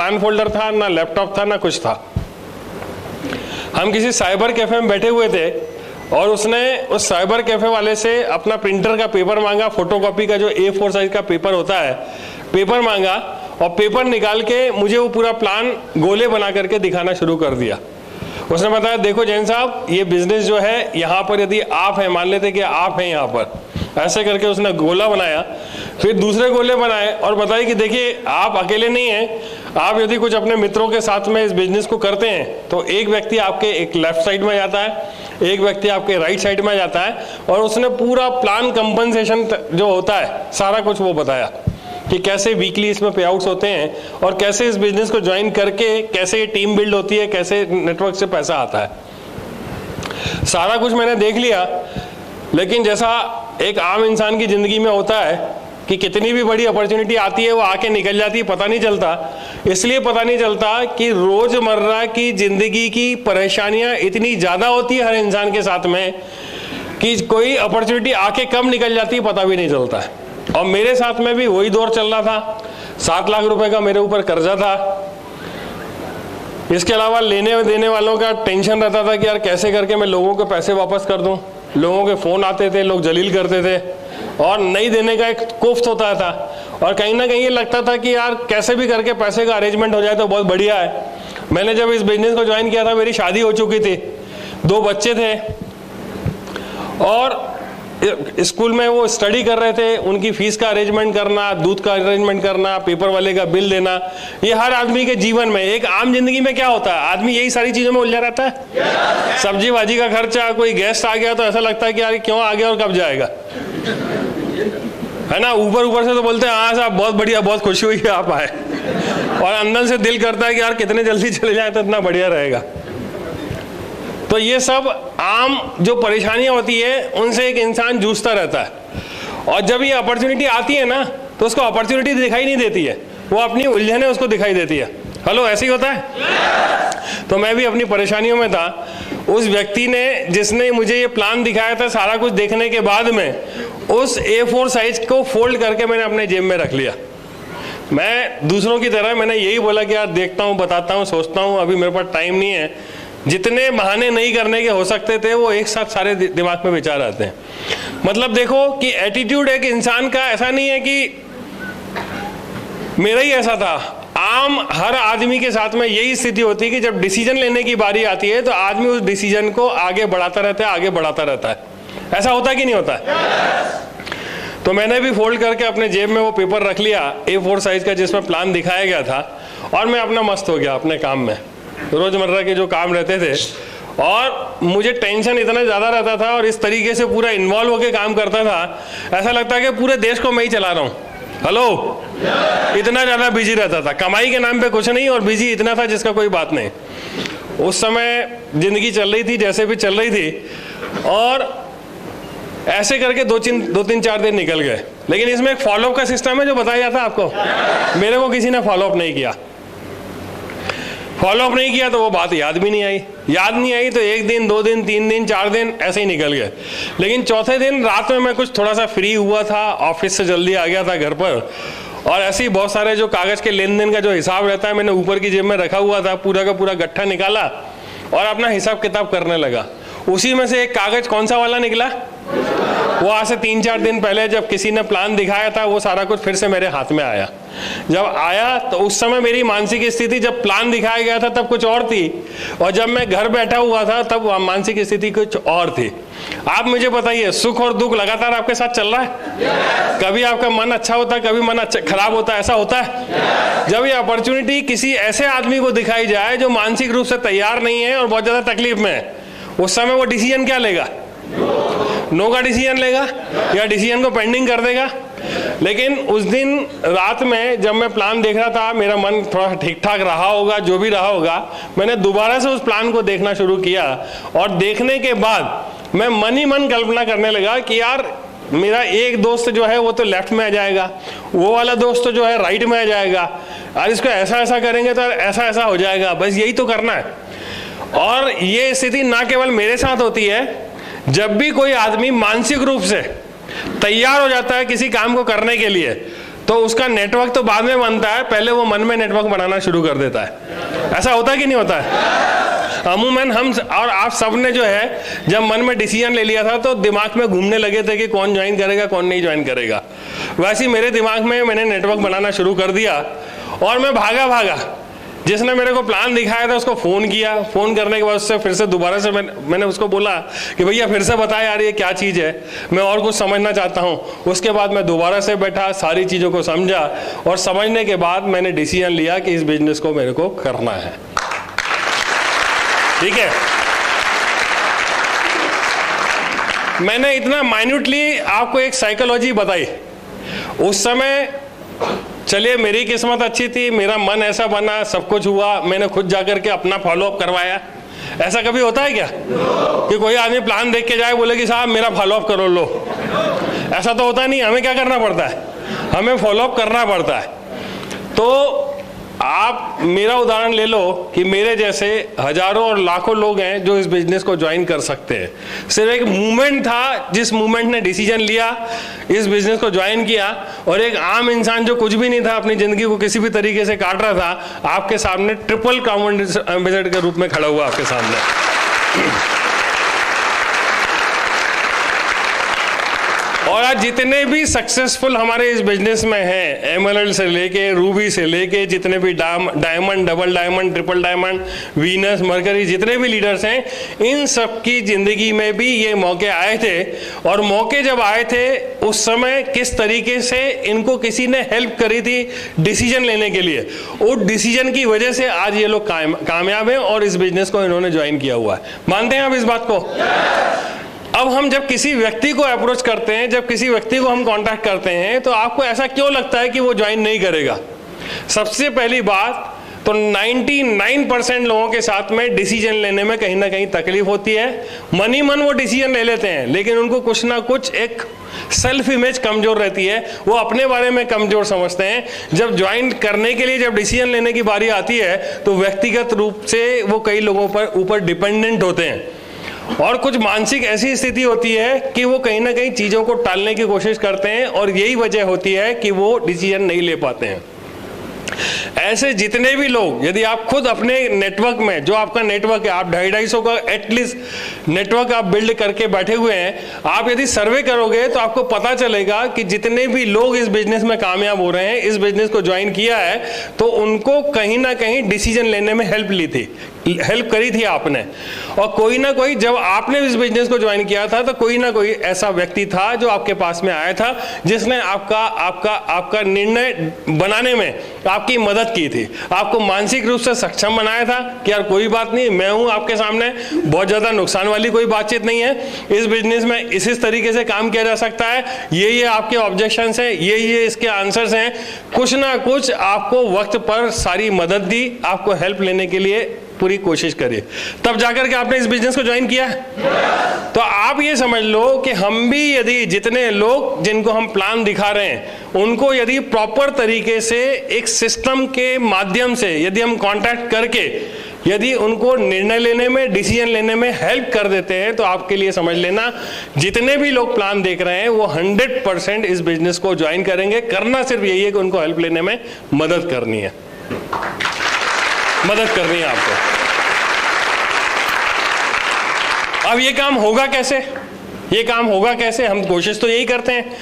Plan folder था, ना laptop था, ना कुछ था। हम किसी साइबर कैफे में बैठे हुए थे और उसने उस साइबर कैफे वाले से अपना प्रिंटर का पेपर मांगा, फोटोकॉपी का जो A4 साइज का पेपर होता है, पेपर मांगा और पेपर निकाल के मुझे वो पूरा प्लान गोले बना करके दिखाना शुरू कर दिया। उसने बताया, देखो जैन साहब, ये बिजनेस जो है यहाँ पर यदि आप हैं, मान लेते कि आप हैं यहाँ पर, ऐसे करके उसने गोला बनाया, फिर दूसरे गोले बनाए और बताया कि देखिए आप अकेले नहीं हैं, आप यदि कुछ अपने मित्रों के साथ में इस बिजनेस को करते हैं तो एक व्यक्ति आपके एक लेफ्ट साइड में जाता है, एक व्यक्ति आपके राइट साइड में जाता है। और उसने पूरा प्लान कंपनसेशन जो होता है सारा कुछ वो बताया कि कैसे वीकली इसमें पे आउट्स होते हैं और कैसे इस बिजनेस को ज्वाइन करके कैसे ये टीम बिल्ड होती है, कैसे नेटवर्क से पैसा आता है। सारा कुछ मैंने देख लिया, लेकिन जैसा एक आम इंसान की जिंदगी में होता है कि कितनी भी बड़ी अपॉर्चुनिटी आती है वो आके निकल जाती है, पता नहीं चलता। इसलिए पता नहीं चलता कि रोजमर्रा की जिंदगी की परेशानियां इतनी ज्यादा होती है हर इंसान के साथ में कि कोई अपॉर्चुनिटी आके कब निकल जाती है पता भी नहीं चलता है। और मेरे साथ में भी वही दौर चल रहा था। 7 लाख रुपए का मेरे ऊपर कर्जा था। इसके अलावा लेने देने वालों का टेंशन रहता था कि यार कैसे करके मैं लोगों के पैसे वापस कर दूं। लोगों के फोन आते थे, लोग जलील करते थे और नहीं देने का एक कुफ्त होता था। और कहीं ना कहीं ये लगता था कि यार कैसे भी करके पैसे का अरेंजमेंट हो जाए तो बहुत बढ़िया है। मैंने जब इस बिजनेस को ज्वाइन किया था, मेरी शादी हो चुकी थी, 2 बच्चे थे और स्कूल में वो स्टडी कर रहे थे। उनकी फीस का अरेंजमेंट करना, दूध का अरेंजमेंट करना, पेपर वाले का बिल देना, ये हर आदमी के जीवन में, एक आम जिंदगी में क्या होता है, आदमी यही सारी चीजों में उलझा रहता है। सब्जी भाजी का खर्चा, कोई गेस्ट आ गया तो ऐसा लगता है कि यार क्यों आ गया और कब जाएगा, है ना। ऊपर से तो बोलते हैं हाँ साहब बहुत बढ़िया, बहुत खुशी हुई है आप आए, और अंदर से दिल करता है कि यार कितने जल्दी चले जाए तो इतना बढ़िया रहेगा। तो ये सब आम जो परेशानियां होती है उनसे एक इंसान जूझता रहता है। और जब ये अपॉर्चुनिटी आती है ना तो उसको अपॉर्चुनिटी दिखाई नहीं देती है, वो अपनी उलझने उसको दिखाई देती है। हेलो, ऐसे ही होता है। तो मैं भी अपनी परेशानियों में था। उस व्यक्ति ने जिसने मुझे ये प्लान दिखाया था, सारा कुछ देखने के बाद में उस A4 साइज को फोल्ड करके मैंने अपने जेब में रख लिया। मैं दूसरों की तरह मैंने यही बोला कि यार देखता हूँ, बताता हूँ, सोचता हूँ, अभी मेरे पास टाइम नहीं है। जितने बहाने नहीं करने के हो सकते थे वो एक साथ सारे दिमाग में विचार आते हैं। मतलब देखो कि एटीट्यूड एक इंसान का ऐसा नहीं है कि मेरा ही ऐसा था, आम हर आदमी के साथ में यही स्थिति होती है कि जब डिसीजन लेने की बारी आती है तो आदमी उस डिसीजन को आगे बढ़ाता रहता है, आगे बढ़ाता रहता है। ऐसा होता है कि नहीं होता है? तो मैंने भी फोल्ड करके अपने जेब में वो पेपर रख लिया A4 साइज का जिसमें प्लान दिखाया गया था, और मैं अपना मस्त हो गया अपने काम में, रोजमर्रा के जो काम रहते थे। और मुझे टेंशन इतना ज्यादा रहता था और इस तरीके से पूरा इन्वॉल्व होकर काम करता था, ऐसा लगता है कि पूरे देश को मैं ही चला रहा हूँ। हेलो, इतना ज्यादा बिजी रहता था, कमाई के नाम पे कुछ नहीं और बिजी इतना था जिसका कोई बात नहीं। उस समय जिंदगी चल रही थी जैसे भी चल रही थी, और ऐसे करके 2-3-4 दिन निकल गए। लेकिन इसमें एक फॉलोअप का सिस्टम है जो बताया जाता है आपको। मेरे को किसी ने फॉलोअप नहीं किया। फॉलोअप नहीं किया तो वो बात याद भी नहीं आई। याद नहीं आई तो 1 दिन, 2 दिन, 3 दिन, 4 दिन ऐसे ही निकल गए। लेकिन चौथे दिन रात में मैं कुछ थोड़ा सा फ्री हुआ था, ऑफिस से जल्दी आ गया था घर पर, और ऐसे ही बहुत सारे जो कागज के लेन देन का जो हिसाब रहता है मैंने ऊपर की जेब में रखा हुआ था, पूरा का पूरा गट्ठा निकाला और अपना हिसाब किताब करने लगा। उसी में से एक कागज कौन सा वाला निकला, वो आज से 3-4 दिन पहले जब किसी ने प्लान दिखाया था वो सारा कुछ फिर से मेरे हाथ में आया। जब आया तो उस समय मेरी मानसिक स्थिति, जब प्लान दिखाया गया था तब कुछ और थी, और जब मैं घर बैठा हुआ था तब मानसिक स्थिति कुछ और थी। आप मुझे बताइए, सुख और दुख लगातार आपके साथ चल रहा है? कभी आपका मन अच्छा होता है, कभी मन खराब होता है, ऐसा होता है? जब ये अपॉर्चुनिटी किसी ऐसे आदमी को दिखाई जाए जो मानसिक रूप से तैयार नहीं है और बहुत ज्यादा तकलीफ में है, उस समय वो डिसीजन क्या लेगा? नो का डिसीजन लेगा या डिसीजन को पेंडिंग कर देगा। लेकिन उस दिन रात में जब मैं प्लान देख रहा था, मेरा मन थोड़ा ठीक ठाक रहा होगा, जो भी रहा होगा, मैंने दोबारा से उस प्लान को देखना शुरू किया। और देखने के बाद मैं मन ही मन कल्पना करने लगा कि यार मेरा एक दोस्त जो है वो तो लेफ्ट में आ जाएगा, वो वाला दोस्त जो है राइट में आ जाएगा, और इसको ऐसा ऐसा करेंगे तो ऐसा ऐसा हो जाएगा, बस यही तो करना है। और ये स्थिति ना केवल मेरे साथ होती है, जब भी कोई आदमी मानसिक रूप से तैयार हो जाता है किसी काम को करने के लिए, तो उसका नेटवर्क तो बाद में बनता है, पहले वो मन में नेटवर्क बनाना शुरू कर देता है। ऐसा होता है कि नहीं होता है? अमूमन हम और आप सब ने जो है जब मन में डिसीजन ले लिया था तो दिमाग में घूमने लगे थे कि कौन ज्वाइन करेगा कौन नहीं ज्वाइन करेगा। वैसे ही मेरे दिमाग में मैंने नेटवर्क बनाना शुरू कर दिया और मैं भागा। जिसने मेरे को प्लान दिखाया था उसको फ़ोन किया, फ़ोन करने के बाद उससे फिर से दोबारा से मैंने उसको बोला कि भैया फिर से बता यार ये क्या चीज़ है, मैं और कुछ समझना चाहता हूँ। उसके बाद मैं दोबारा से बैठा, सारी चीज़ों को समझा और समझने के बाद मैंने डिसीजन लिया कि इस बिजनेस को मेरे को करना है। ठीक है, मैंने इतना माइन्यूटली आपको एक साइकोलॉजी बताई। उस समय चलिए मेरी किस्मत अच्छी थी, मेरा मन ऐसा बना, सब कुछ हुआ, मैंने खुद जाकर के अपना फॉलोअप करवाया। ऐसा कभी होता है क्या कि कोई आदमी प्लान देख के जाए बोले कि साहब मेरा फॉलोअप करो लो? ऐसा तो होता नहीं। हमें क्या करना पड़ता है? हमें फॉलोअप करना पड़ता है। तो आप मेरा उदाहरण ले लो कि मेरे जैसे हजारों और लाखों लोग हैं जो इस बिजनेस को ज्वाइन कर सकते हैं। सिर्फ एक मूवमेंट था, जिस मूवमेंट ने डिसीजन लिया, इस बिजनेस को ज्वाइन किया, और एक आम इंसान जो कुछ भी नहीं था, अपनी जिंदगी को किसी भी तरीके से काट रहा था, आपके सामने ट्रिपल कॉम्पाउंड एम्बेसडर के रूप में खड़ा हुआ आपके सामने। और आज जितने भी सक्सेसफुल हमारे इस बिजनेस में हैं, एमरल्ड से लेके रूबी से लेके जितने भी diamond, double diamond, triple diamond, Venus, mercury, जितने भी लीडर्स हैं, इन सब की जिंदगी में भी ये मौके आए थे। और मौके जब आए थे उस समय किस तरीके से इनको किसी ने हेल्प करी थी डिसीजन लेने के लिए, उस डिसीजन की वजह से आज ये लोग कामयाब हैं और इस बिजनेस को इन्होंने ज्वाइन किया हुआ है। मानते हैं आप इस बात को? अब हम जब किसी व्यक्ति को अप्रोच करते हैं, जब किसी व्यक्ति को हम कांटेक्ट करते हैं, तो आपको ऐसा क्यों लगता है कि वो ज्वाइन नहीं करेगा? सबसे पहली बात तो 99% लोगों के साथ में डिसीजन लेने में कहीं ना कहीं तकलीफ होती है। मन ही मन वो डिसीजन ले लेते हैं, लेकिन उनको कुछ ना कुछ एक सेल्फ इमेज कमजोर रहती है, वो अपने बारे में कमजोर समझते हैं। जब ज्वाइन करने के लिए जब डिसीजन लेने की बारी आती है तो व्यक्तिगत रूप से वो कई लोगों पर ऊपर डिपेंडेंट होते हैं, और कुछ मानसिक ऐसी स्थिति होती है कि वो कहीं ना कहीं चीज़ों को टालने की कोशिश करते हैं, और यही वजह होती है कि वो डिसीजन नहीं ले पाते हैं। ऐसे जितने भी लोग, यदि आप खुद अपने नेटवर्क में, जो आपका नेटवर्क है, आप 250 का एटलीस्ट नेटवर्क आप बिल्ड करके बैठे हुए हैं, आप यदि सर्वे करोगे तो आपको पता चलेगा कि जितने भी लोग इस बिजनेस में कामयाब हो रहे हैं, इस बिजनेस को ज्वाइन किया है, तो उनको कहीं ना कहीं डिसीजन लेने में हेल्प करी थी आपने। और कोई ना कोई, जब आपने इस बिजनेस को ज्वाइन किया था तो कोई ना कोई ऐसा व्यक्ति था जो आपके पास में आया था, जिसने आपका निर्णय बनाने में आपकी मदद की थी, आपको मानसिक रूप से सक्षम बनाया था कि यार कोई बात नहीं, मैं हूं आपके सामने, बहुत ज्यादा नुकसान वाली कोई बातचीत नहीं है, इस बिजनेस में इस तरीके से काम किया जा सकता है, ये आपके ऑब्जेक्शंस हैं, ये इसके आंसर्स हैं। कुछ ना कुछ आपको वक्त पर सारी मदद दी, आपको हेल्प लेने के लिए पूरी कोशिश करिए, तब जाकर के आपने इस बिजनेस को ज्वाइन किया। तो आप ये समझ लो कि हम भी, यदि जितने लोग जिनको हम प्लान दिखा रहे हैं, उनको यदि प्रॉपर तरीके से एक सिस्टम के माध्यम से यदि हम कांटेक्ट करके यदि उनको निर्णय लेने में, डिसीजन लेने में हेल्प कर देते हैं, तो आपके लिए समझ लेना जितने भी लोग प्लान देख रहे हैं वो 100% इस बिजनेस को ज्वाइन करेंगे। करना सिर्फ यही है कि उनको हेल्प लेने में मदद करनी है, मदद करनी है आपको। अब ये काम होगा कैसे? ये काम होगा कैसे? हम कोशिश तो यही करते हैं,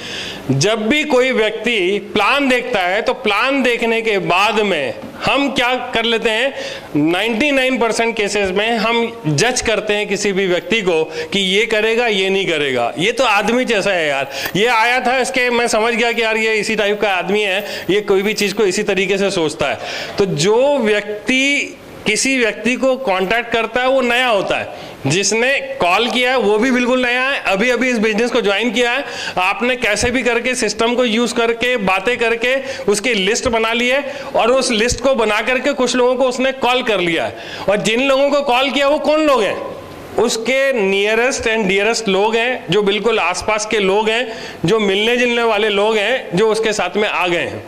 जब भी कोई व्यक्ति प्लान देखता है तो प्लान देखने के बाद में हम क्या कर लेते हैं, 99% केसेस में हम जज करते हैं किसी भी व्यक्ति को कि ये करेगा, ये नहीं करेगा, ये तो आदमी जैसा है यार, ये आया था इसके, मैं समझ गया कि यार ये इसी टाइप का आदमी है, ये कोई भी चीज को इसी तरीके से सोचता है। तो जो व्यक्ति किसी व्यक्ति को कांटेक्ट करता है वो नया होता है, जिसने कॉल किया है वो भी बिल्कुल नया है, अभी अभी इस बिजनेस को ज्वाइन किया है, आपने कैसे भी करके सिस्टम को यूज करके, बातें करके उसकी लिस्ट बना ली है, और उस लिस्ट को बना करके कुछ लोगों को उसने कॉल कर लिया है। और जिन लोगों को कॉल किया वो कौन लोग हैं? उसके नियरेस्ट एंड डियरेस्ट लोग हैं, जो बिल्कुल आसपास के लोग हैं, जो मिलने जुलने वाले लोग हैं, जो उसके साथ में आ गए हैं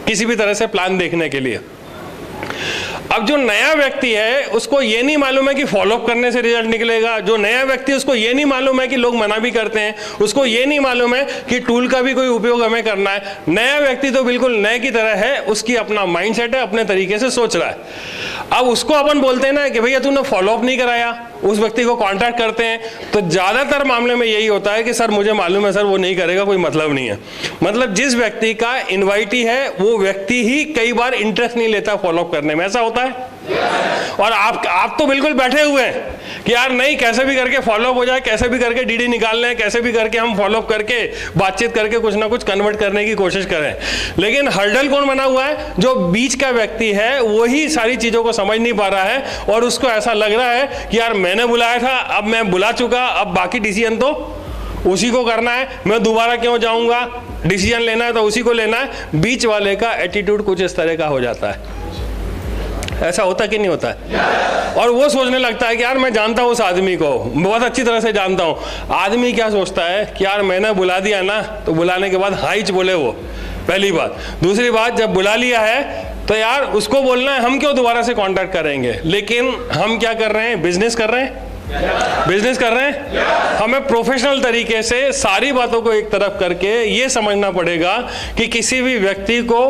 किसी भी तरह से प्लान देखने के लिए। अब जो नया व्यक्ति है उसको ये नहीं मालूम है कि फॉलोअप करने से रिजल्ट निकलेगा, जो नया व्यक्ति उसको ये नहीं मालूम है कि लोग मना भी करते हैं, उसको ये नहीं मालूम है कि टूल का भी कोई उपयोग हमें करना है। नया व्यक्ति तो बिल्कुल नए की तरह है, उसकी अपना माइंडसेट है, अपने तरीके से सोच रहा है। अब उसको अपन बोलते हैं ना कि भैया तूने फॉलोअप नहीं कराया, उस व्यक्ति को कांटेक्ट करते हैं, तो ज्यादातर मामले में यही होता है कि सर मुझे मालूम है सर वो नहीं करेगा, कोई मतलब नहीं है। मतलब जिस व्यक्ति का इनवाइटी है वो व्यक्ति ही कई बार इंटरेस्ट नहीं लेता फॉलोअप करने में, ऐसा होता है। और आप तो बिल्कुल बैठे हुए हैं कि यार नहीं, कैसे भी करके फॉलोअप हो जाए, कैसे भी करके डीडी निकालना है, कैसे भी करके हम फॉलोअप करके बातचीत करके कुछ ना कुछ कन्वर्ट करने की कोशिश करें। लेकिन हर्डल कौन बना हुआ है? जो बीच का व्यक्ति है वही सारी चीजों को समझ नहीं पा रहा है और उसको ऐसा लग रहा है कि यार मैंने बुलाया था, अब मैं बुला चुका, अब बाकी डिसीजन तो उसी को करना है, मैं दोबारा क्यों जाऊंगा, डिसीजन लेना है तो उसी को लेना है। बीच वाले का एटीट्यूड कुछ इस तरह का हो जाता है। ऐसा होता कि नहीं होता है? और वो सोचने लगता है कि यार मैं जानता हूं उस आदमी को, बहुत अच्छी तरह से जानता हूं। आदमी क्या सोचता है कि यार मैंने बुला दिया ना, तो बुलाने के बाद हाइच बोले वो, पहली बात। दूसरी बात, जब बुला लिया है तो यार उसको बोलना है हम क्यों दोबारा से कांटेक्ट करेंगे। लेकिन हम क्या कर रहे हैं? बिजनेस कर रहे हैं, बिजनेस कर रहे हैं। हमें प्रोफेशनल तरीके से सारी बातों को एक तरफ करके ये समझना पड़ेगा कि किसी भी व्यक्ति को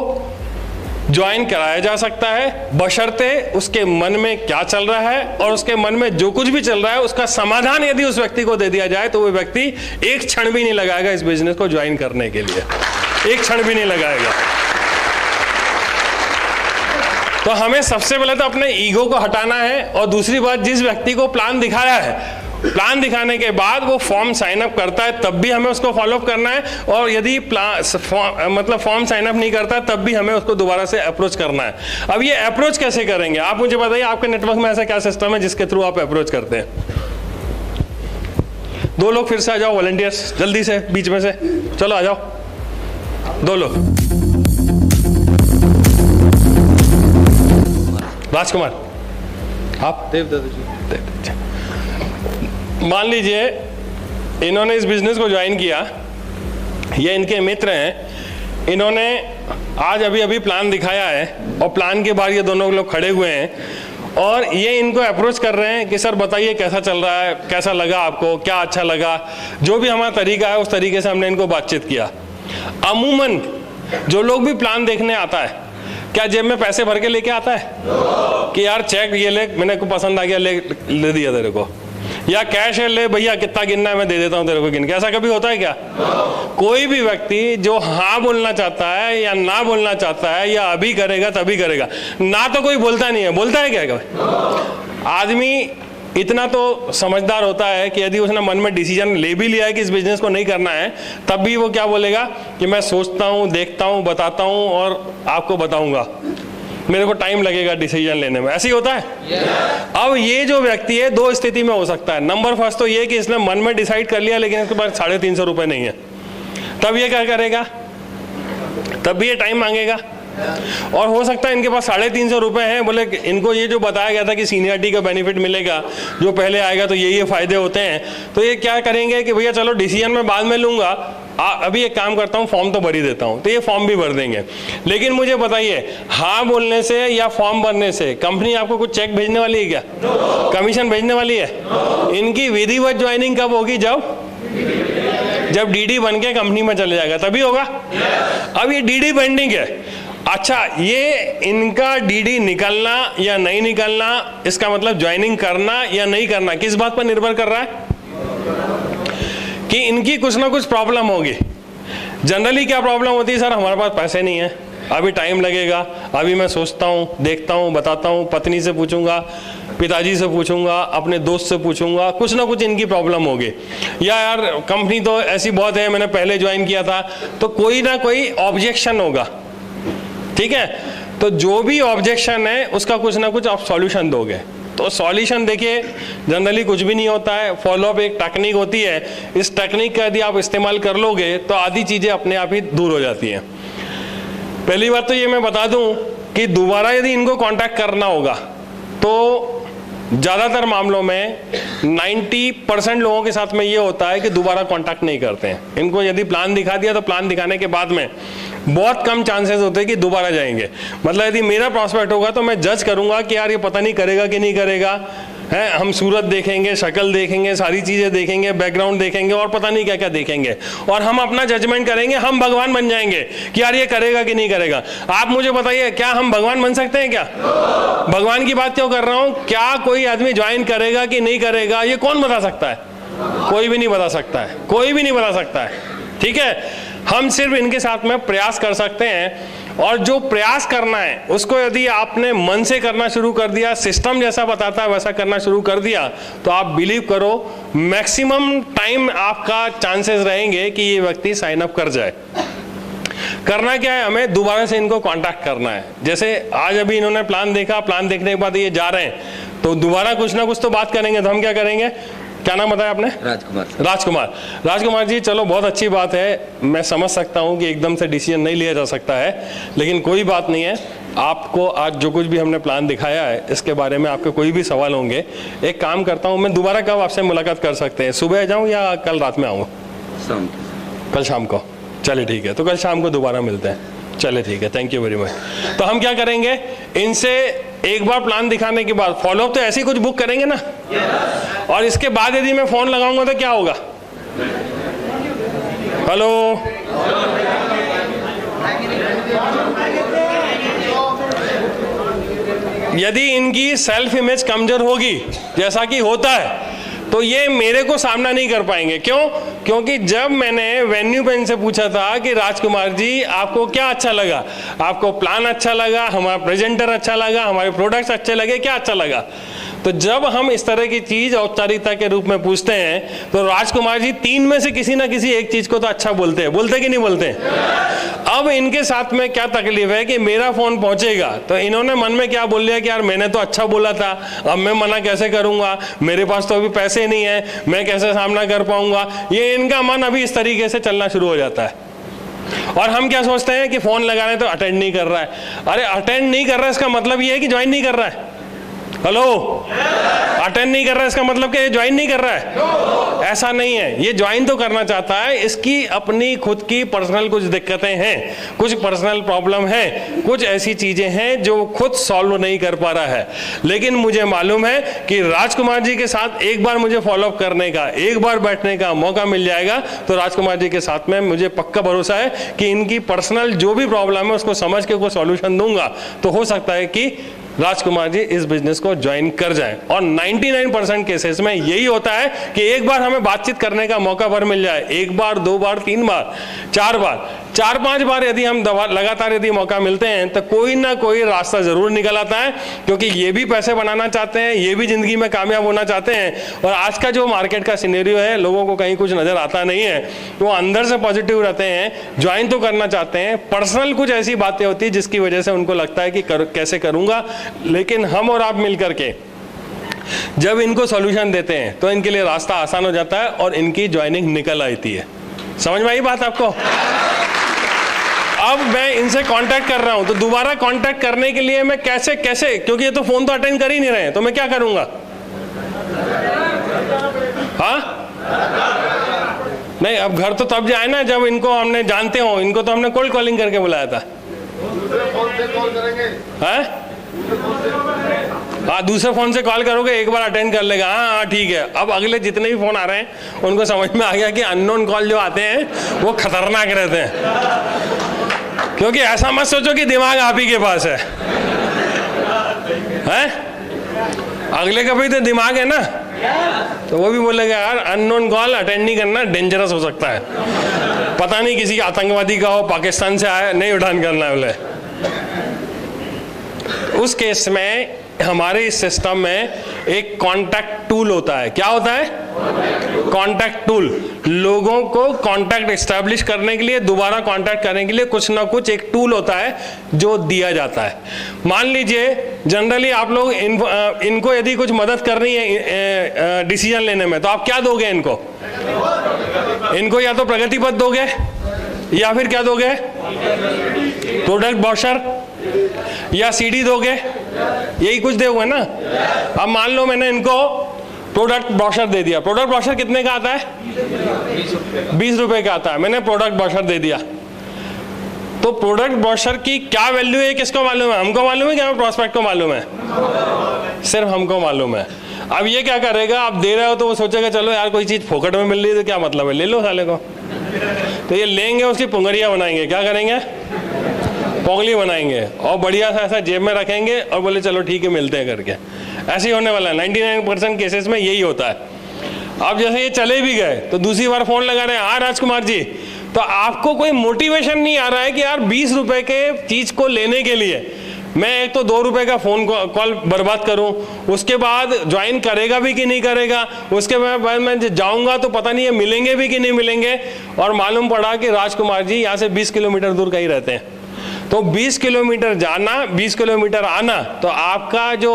ज्वाइन कराया जा सकता है बशर्ते उसके मन में क्या चल रहा है, और उसके मन में जो कुछ भी चल रहा है उसका समाधान यदि उस व्यक्ति को दे दिया जाए तो वो व्यक्ति एक क्षण भी नहीं लगाएगा इस बिजनेस को ज्वाइन करने के लिए, एक क्षण भी नहीं लगाएगा। तो हमें सबसे पहले तो अपने ईगो को हटाना है, और दूसरी बात, जिस व्यक्ति को प्लान दिखाया है, प्लान दिखाने के बाद वो फॉर्म साइन अप करता है तब भी हमें उसको फॉलोअप करना है, और यदि मतलब फॉर्म साइन अप नहीं करता तब भी हमें उसको दोबारा से अप्रोच करना है। अब ये अप्रोच कैसे करेंगे आप मुझे बताइए, आपके नेटवर्क में ऐसा क्या सिस्टम है जिसके थ्रू आप अप्रोच करते हैं? 2 लोग फिर से आ जाओ, वॉलंटियर्स जल्दी से बीच में से, चलो आ जाओ 2 लोग। राजकुमार, आप? देवदत्त जी। मान लीजिए इन्होंने इस बिजनेस को ज्वाइन किया, ये इनके मित्र हैं, इन्होंने आज अभी अभी प्लान दिखाया है और प्लान के बाद ये दोनों लोग खड़े हुए हैं और ये इनको अप्रोच कर रहे हैं कि सर बताइए कैसा चल रहा है, कैसा लगा आपको, क्या अच्छा लगा। जो भी हमारा तरीका है उस तरीके से हमने इनको बातचीत किया। अमूमन जो लोग भी प्लान देखने आता है, क्या जेब में पैसे भर के लेके आता है कि यार चेक ये ले, मैंने को पसंद आ गया, ले दिया तेरे को, या कैश है, ले भैया कितना गिनना है मैं दे देता हूं तेरे को गिन के। ऐसा कभी होता है क्या? कोई भी व्यक्ति जो हाँ बोलना चाहता है या ना बोलना चाहता है, या अभी करेगा तभी करेगा, ना तो कोई बोलता नहीं है। बोलता है क्या कभी? आदमी इतना तो समझदार होता है कि यदि उसने मन में डिसीजन ले भी लिया है कि इस बिजनेस को नहीं करना है, तब भी वो क्या बोलेगा कि मैं सोचता हूं, देखता हूं, बताता हूं और आपको बताऊंगा, मेरे को टाइम लगेगा डिसीजन लेने में। ऐसे ही होता है। अब ये जो व्यक्ति है 2 स्थिति में हो सकता है। नंबर फर्स्ट तो ये कि इसने मन में डिसाइड कर लिया लेकिन इसके पास 350 रुपए नहीं है, तब ये क्या करेगा? तब भी ये टाइम मांगेगा। और हो सकता है इनके पास 350 रुपए हैं, बोले इनको ये जो बताया गया था कि सीनियरिटी का बेनिफिट मिलेगा, जो पहले आएगा तो ये फायदे होते हैं, तो ये क्या करेंगे कि भैया चलो डिसीजन मैं बाद में लूंगा, अभी एक काम करता हूँ, फॉर्म तो भर ही देता हूँ, तो ये फॉर्म भी भर देंगे। लेकिन मुझे बताइए, हाँ बोलने से या फॉर्म भरने से कंपनी आपको कुछ चेक भेजने वाली है क्या? कमीशन भेजने वाली है? इनकी विधिवत ज्वाइनिंग कब होगी? जब डीडी बन के कंपनी में चले जाएगा तभी होगा। अब ये डीडी पेंडिंग है। अच्छा, ये इनका डीडी निकलना या नहीं निकलना, इसका मतलब ज्वाइनिंग करना या नहीं करना किस बात पर निर्भर कर रहा है? कि इनकी कुछ ना कुछ प्रॉब्लम होगी। जनरली क्या प्रॉब्लम होती है? सर हमारे पास पैसे नहीं है, अभी टाइम लगेगा, अभी मैं सोचता हूँ, देखता हूँ, बताता हूँ, पत्नी से पूछूंगा, पिताजी से पूछूंगा, अपने दोस्त से पूछूंगा, कुछ ना कुछ इनकी प्रॉब्लम होगी। या यार कंपनी तो ऐसी बहुत है, मैंने पहले ज्वाइन किया था, तो कोई ना कोई ऑब्जेक्शन होगा। ठीक है, तो जो भी ऑब्जेक्शन है उसका कुछ ना कुछ आप सॉल्यूशन दोगे। तो सॉल्यूशन देखिए जनरली कुछ भी नहीं होता है, फॉलोअप एक टेक्निक होती है। इस टेक्निक का यदि आप इस्तेमाल कर लोगे तो आधी चीजें अपने आप ही दूर हो जाती हैं। पहली बात तो ये मैं बता दूं कि दोबारा यदि इनको कांटेक्ट करना होगा तो ज़्यादातर मामलों में 90% लोगों के साथ में ये होता है कि दोबारा कांटेक्ट नहीं करते हैं। इनको यदि प्लान दिखा दिया तो प्लान दिखाने के बाद में बहुत कम चांसेस होते हैं कि दोबारा जाएंगे। मतलब यदि मेरा प्रॉस्पेक्ट होगा तो मैं जज करूंगा कि यार ये पता नहीं करेगा कि नहीं करेगा, है, हम सूरत देखेंगे, शक्ल देखेंगे, सारी चीज़ें देखेंगे, बैकग्राउंड देखेंगे और पता नहीं क्या क्या देखेंगे, और हम अपना जजमेंट करेंगे। हम भगवान बन जाएंगे कि यार ये करेगा कि नहीं करेगा। आप मुझे बताइए, क्या हम भगवान बन सकते हैं क्या? भगवान की बात क्यों कर रहा हूँ? क्या कोई आदमी ज्वाइन करेगा कि नहीं करेगा ये कौन बता सकता है? कोई भी नहीं बता सकता है, कोई भी नहीं बता सकता है। ठीक है, हम सिर्फ इनके साथ में प्रयास कर सकते हैं, और जो प्रयास करना है उसको यदि आपने मन से करना शुरू कर दिया, सिस्टम जैसा बताता है वैसा करना शुरू कर दिया, तो आप बिलीव करो मैक्सिमम टाइम आपका चांसेस रहेंगे कि ये व्यक्ति साइन अप कर जाए। करना क्या है, हमें दोबारा से इनको कांटेक्ट करना है। जैसे आज अभी इन्होंने प्लान देखा, प्लान देखने के बाद ये जा रहे हैं, तो दोबारा कुछ ना कुछ तो बात करेंगे। तो हम क्या करेंगे? क्या नाम बताया आपने? राजकुमार। राजकुमार जी, चलो बहुत अच्छी बात है। मैं समझ सकता हूँ कि एकदम से डिसीजन नहीं लिया जा सकता है, लेकिन कोई बात नहीं है। आपको आज जो कुछ भी हमने प्लान दिखाया है इसके बारे में आपके कोई भी सवाल होंगे, एक काम करता हूँ, मैं दोबारा कब आपसे मुलाकात कर सकते हैं? सुबह जाऊँ या कल रात में आऊँ? कल शाम को। चलिए ठीक है, तो कल शाम को दोबारा मिलते हैं। चलिए ठीक है, थैंक यू वेरी मच। तो हम क्या करेंगे, इनसे एक बार प्लान दिखाने के बाद फॉलोअप तो ऐसे ही कुछ बुक करेंगे ना? और इसके बाद यदि मैं फोन लगाऊंगा तो क्या होगा? हेलो, यदि इनकी सेल्फ इमेज कमजोर होगी, जैसा कि होता है, तो ये मेरे को सामना नहीं कर पाएंगे। क्यों? क्योंकि जब मैंने वेन्यू पे इनसे पूछा था कि राजकुमार जी आपको क्या अच्छा लगा, आपको प्लान अच्छा लगा, हमारा प्रेजेंटर अच्छा लगा, हमारे प्रोडक्ट्स अच्छे लगे, क्या अच्छा लगा, तो जब हम इस तरह की चीज औपचारिकता के रूप में पूछते हैं तो राजकुमार जी 3 में से किसी ना किसी एक चीज को तो अच्छा बोलते हैं। बोलते कि नहीं बोलते? अब इनके साथ में क्या तकलीफ है कि मेरा फोन पहुंचेगा तो इन्होंने मन में क्या बोल लिया कि यार मैंने तो अच्छा बोला था, अब मैं मना कैसे करूंगा, मेरे पास तो अभी पैसे नहीं है, मैं कैसे सामना कर पाऊंगा। ये इनका मन अभी इस तरीके से चलना शुरू हो जाता है। और हम क्या सोचते हैं कि फोन लगा रहे तो अटेंड नहीं कर रहा है। अरे अटेंड नहीं कर रहा है इसका मतलब ये है कि ज्वाइन नहीं कर रहा है। हेलो, अटेंड नहीं कर रहा है इसका मतलब कि ये ज्वाइन नहीं कर रहा है? ऐसा नहीं है, ये ज्वाइन तो करना चाहता है, इसकी अपनी खुद की पर्सनल कुछ दिक्कतें हैं, कुछ पर्सनल प्रॉब्लम है, कुछ ऐसी चीजें हैं जो खुद सॉल्व नहीं कर पा रहा है। लेकिन मुझे मालूम है कि राजकुमार जी के साथ एक बार मुझे फॉलोअप करने का, एक बार बैठने का मौका मिल जाएगा तो राजकुमार जी के साथ में मुझे पक्का भरोसा है कि इनकी पर्सनल जो भी प्रॉब्लम है उसको समझ के कोई सॉल्यूशन दूंगा, तो हो सकता है कि राजकुमार जी इस बिजनेस को ज्वाइन कर जाएं। और 99% केसेस में यही होता है कि एक बार हमें बातचीत करने का मौका भर मिल जाए, 1 बार 2 बार 3 बार 4 बार 4-5 बार यदि हम लगातार यदि मौका मिलते हैं तो कोई ना कोई रास्ता जरूर निकल आता है, क्योंकि ये भी पैसे बनाना चाहते हैं, ये भी जिंदगी में कामयाब होना चाहते हैं। और आज का जो मार्केट का सिनेरियो है, लोगों को कहीं कुछ नजर आता नहीं है, वो अंदर से पॉजिटिव रहते हैं, ज्वाइन तो करना चाहते हैं, पर्सनल कुछ ऐसी बातें होती है जिसकी वजह से उनको लगता है कि कैसे करूंगा। लेकिन हम और आप मिलकर के जब इनको सॉल्यूशन देते हैं तो इनके लिए रास्ता आसान हो जाता है और इनकी ज्वाइनिंग निकल आती है। समझ में आई बात आपको? अब मैं इनसे कांटेक्ट कर रहा हूं तो दोबारा कांटेक्ट करने के लिए मैं कैसे, क्योंकि ये तो फोन तो अटेंड कर ही नहीं रहे हैं, तो मैं क्या करूंगा? हाँ नहीं, अब घर तो तब जाए ना जब इनको हमने जानते हो, इनको तो हमने कोल्ड कॉलिंग करके बुलाया था। हाँ, दूसरे फोन से कॉल करोगे, एक बार अटेंड कर लेगा, हाँ ठीक है। अब अगले जितने भी फोन आ रहे हैं उनको समझ में आ गया कि अननोन कॉल जो आते हैं वो खतरनाक रहते हैं, क्योंकि ऐसा मत सोचो कि दिमाग आप ही के पास है, हैं? अगले का भी तो दिमाग है ना, तो वो भी बोलेगा यार अननोन कॉल अटेंड नहीं करना, डेंजरस हो सकता है, पता नहीं किसी आतंकवादी का हो, पाकिस्तान से आया, नहीं उठान करना है बोले। उस केस में हमारे इस सिस्टम में एक कांटेक्ट टूल होता है। क्या होता है? Contact tool. लोगों को कांटेक्ट एस्टैब्लिश करने के लिए, दोबारा कांटेक्ट करने के लिए कुछ ना कुछ एक टूल होता है जो दिया जाता है। मान लीजिए जनरली आप लोग इनको यदि कुछ मदद करनी है डिसीजन लेने में, तो आप क्या दोगे इनको? इनको या तो प्रगति पथ दोगे या फिर क्या दोगे? प्रोडक्ट ब्रोशर या सीडी दोगे यही कुछ दे हुए ना। अब मान लो मैंने इनको प्रोडक्ट ब्रोशर दे दिया। प्रोडक्ट ब्रोशर कितने का आता है? 20 रुपए का आता है। मैंने प्रोडक्ट ब्रोशर दे दिया, तो प्रोडक्ट ब्रोशर की क्या वैल्यू है किसको मालूम है? हमको मालूम है, क्या हमें प्रॉस्पेक्ट को मालूम है? सिर्फ हमको मालूम है। अब ये क्या करेगा, आप दे रहे हो तो वो सोचेगा चलो यार कोई चीज फोकट में मिल रही है तो क्या मतलब है, ले लो साले को। तो ये लेंगे, उसकी पुंगरिया बनाएंगे, क्या करेंगे? पोंगली बनाएंगे और बढ़िया सा ऐसा जेब में रखेंगे और बोले चलो ठीक है मिलते हैं करके। ऐसे ही होने वाला है। 99% केसेस में यही होता है। अब जैसे ये चले भी गए तो दूसरी बार फोन लगा रहे हैं, हाँ राजकुमार जी, तो आपको कोई मोटिवेशन नहीं आ रहा है कि यार 20 रुपए के चीज को लेने के लिए मैं एक तो 2 रुपए का फोन कॉल बर्बाद करूं, उसके बाद ज्वाइन करेगा भी कि नहीं करेगा, उसके बाद मैं जाऊंगा तो पता नहीं है मिलेंगे भी कि नहीं मिलेंगे। और मालूम पड़ा कि राजकुमार जी यहाँ से 20 किलोमीटर दूर कहीं रहते हैं। तो 20 किलोमीटर जाना, 20 किलोमीटर आना, तो आपका जो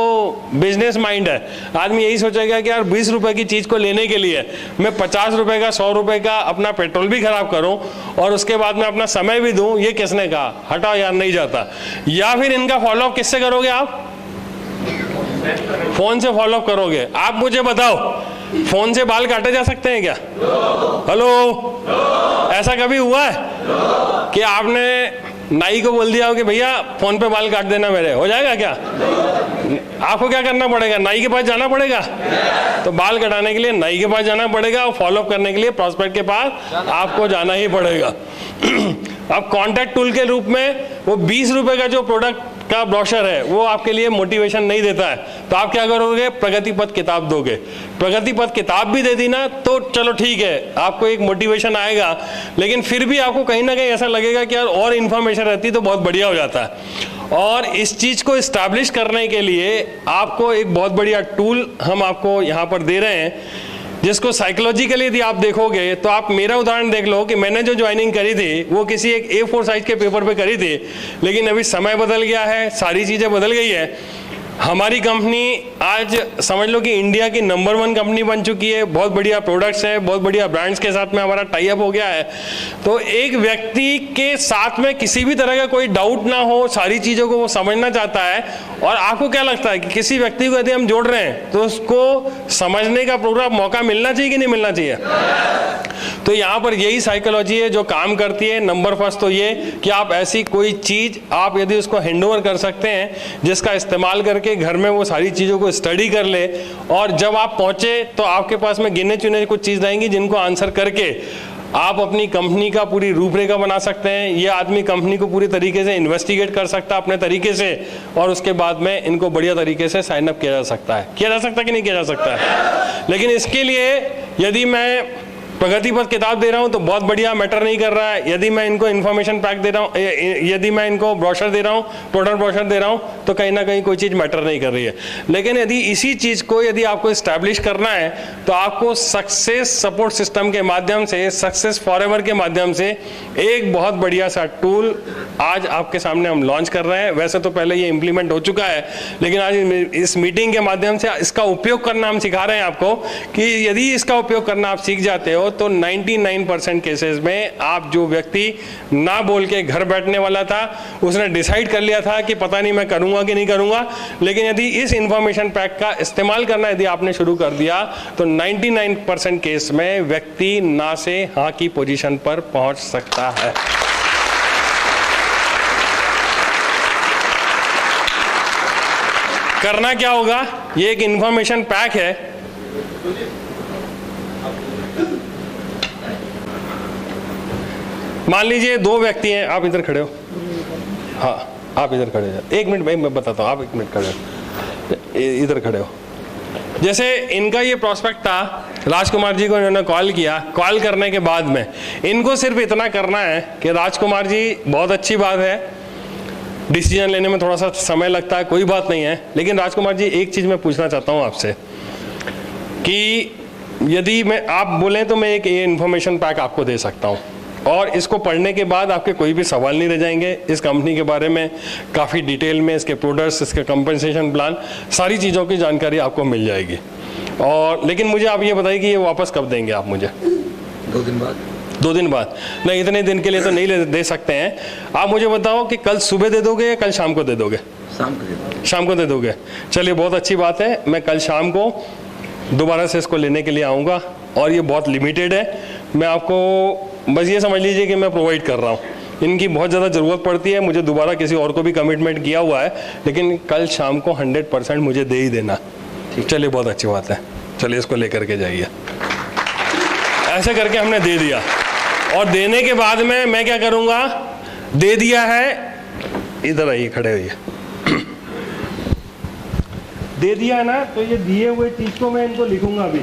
बिजनेस माइंड है, आदमी यही सोचेगा कि यार 20 रुपए की चीज को लेने के लिए मैं 50 रुपए का, 100 रुपए का अपना पेट्रोल भी खराब करूं और उसके बाद में अपना समय भी दूं, ये किसने कहा? हटाओ यार, नहीं जाता। या फिर इनका फॉलोअप किससे करोगे आप? फोन से फॉलोअप करोगे। आप मुझे बताओ, फोन से बाल काटे जा सकते हैं क्या? हेलो, ऐसा कभी हुआ है कि आपने नाई को बोल दिया हो कि भैया फोन पे बाल काट देना मेरे, हो जाएगा क्या? आपको क्या करना पड़ेगा? नाई के पास जाना पड़ेगा। तो बाल कटाने के लिए नाई के पास जाना पड़ेगा और फॉलोअप करने के लिए प्रॉस्पेक्ट के पास आपको जाना ही पड़ेगा। अब कॉन्टैक्ट टूल के रूप में वो 20 रुपए का जो प्रोडक्ट का ब्रोशर है वो आपके लिए मोटिवेशन नहीं देता है, तो आप क्या करोगे? प्रगति पथ किताब दोगे। प्रगति पथ किताब भी दे दी ना तो चलो ठीक है, आपको एक मोटिवेशन आएगा, लेकिन फिर भी आपको कहीं ना कहीं ऐसा लगेगा कि यार और इन्फॉर्मेशन रहती तो बहुत बढ़िया हो जाता है। और इस चीज को इस्टेब्लिश करने के लिए आपको एक बहुत बढ़िया टूल हम आपको यहाँ पर दे रहे हैं, जिसको साइकोलॉजिकली यदि आप देखोगे तो आप मेरा उदाहरण देख लो कि मैंने जो ज्वाइनिंग करी थी वो किसी एक A4 साइज के पेपर पे करी थी, लेकिन अभी समय बदल गया है, सारी चीजें बदल गई है। हमारी कंपनी आज समझ लो कि इंडिया की नंबर 1 कंपनी बन चुकी है। बहुत बढ़िया प्रोडक्ट्स है, बहुत बढ़िया ब्रांड्स के साथ में हमारा टाई अप हो गया है। तो एक व्यक्ति के साथ में किसी भी तरह का कोई डाउट ना हो, सारी चीज़ों को वो समझना चाहता है। और आपको क्या लगता है कि किसी व्यक्ति को यदि हम जोड़ रहे हैं तो उसको समझने का पूरा मौका मिलना चाहिए कि नहीं मिलना चाहिए? तो यहाँ पर यही साइकोलॉजी है जो काम करती है। नंबर फर्स्ट तो ये कि आप ऐसी कोई चीज़ आप यदि उसको हैंडओवर कर सकते हैं जिसका इस्तेमाल करके घर में वो सारी चीज़ों को स्टडी कर ले, और जब आप पहुँचे तो आपके पास में गिने चुने कुछ चीज़ रहेंगी जिनको आंसर करके आप अपनी कंपनी का पूरी रूपरेखा बना सकते हैं। ये आदमी कंपनी को पूरी तरीके से इन्वेस्टिगेट कर सकता है अपने तरीके से, और उसके बाद में इनको बढ़िया तरीके से साइन अप किया जा सकता है। किया जा सकता है कि नहीं किया जा सकता है? लेकिन इसके लिए यदि मैं प्रगति पथ किताब दे रहा हूं तो बहुत बढ़िया, मैटर नहीं कर रहा है। यदि मैं इनको इन्फॉर्मेशन पैक दे रहा हूं, यदि मैं इनको ब्रोशर दे रहा हूं, प्रोडक्ट ब्रोशर दे रहा हूं, तो कहीं ना कहीं कोई चीज़ मैटर नहीं कर रही है। लेकिन यदि इसी चीज़ को यदि आपको इस्टेब्लिश करना है तो आपको सक्सेस सपोर्ट सिस्टम के माध्यम से, सक्सेस फॉरएवर के माध्यम से एक बहुत बढ़िया सा टूल आज आपके सामने हम लॉन्च कर रहे हैं। वैसे तो पहले ये इम्प्लीमेंट हो चुका है, लेकिन आज इस मीटिंग के माध्यम से इसका उपयोग करना हम सिखा रहे हैं आपको कि यदि इसका उपयोग करना आप सीख जाते हो तो 99% केसेस में आप जो व्यक्ति ना बोल के घर बैठने वाला था, उसने डिसाइड कर लिया था कि पता नहीं मैं करूंगा कि नहीं करूंगा, लेकिन यदि इस इंफॉर्मेशन पैक का इस्तेमाल करना यदि आपने शुरू कर दिया तो 99% केस में व्यक्ति ना से हाँ की पोजीशन पर पहुंच सकता है। करना क्या होगा? ये एक इंफॉर्मेशन पैक है। मान लीजिए 2 व्यक्ति हैं, आप इधर खड़े हो, हाँ आप इधर खड़े हो, 1 मिनट भाई मैं बताता हूँ, आप 1 मिनट खड़े हो, इधर खड़े हो। जैसे इनका ये प्रोस्पेक्ट था, राजकुमार जी को इन्होंने कॉल किया। कॉल करने के बाद में इनको सिर्फ इतना करना है कि राजकुमार जी बहुत अच्छी बात है, डिसीजन लेने में थोड़ा सा समय लगता है, कोई बात नहीं है, लेकिन राजकुमार जी एक चीज़ मैं पूछना चाहता हूँ आपसे कि यदि मैं आप बोलें तो मैं एक ये इन्फॉर्मेशन पैक आपको दे सकता हूँ, और इसको पढ़ने के बाद आपके कोई भी सवाल नहीं रह जाएंगे। इस कंपनी के बारे में काफ़ी डिटेल में, इसके प्रोडक्ट्स, इसके कंपनसेशन प्लान, सारी चीज़ों की जानकारी आपको मिल जाएगी। और लेकिन मुझे आप ये बताइए कि ये वापस कब देंगे आप मुझे? 2 दिन बाद। 2 दिन बाद? नहीं, इतने दिन के लिए तो नहीं दे सकते हैं। आप मुझे बताओ कि कल सुबह दे दोगे या कल शाम को दे दोगे? शाम को दे दोगे? चलिए बहुत अच्छी बात है। मैं कल शाम को दोबारा से इसको लेने के लिए आऊँगा और ये बहुत लिमिटेड है। मैं आपको बस ये समझ लीजिए कि मैं प्रोवाइड कर रहा हूँ। इनकी बहुत ज़्यादा ज़रूरत पड़ती है मुझे। दोबारा किसी और को भी कमिटमेंट किया हुआ है, लेकिन कल शाम को 100% मुझे दे ही देना। चलिए बहुत अच्छी बात है। चलिए इसको लेकर के जाइए। ऐसे करके हमने दे दिया और देने के बाद में मैं क्या करूँगा, दे दिया है, इधर आइए, खड़े होइए। दे दिया है ना, तो ये दिए हुए चीज़ को मैं इनको लिखूंगा अभी।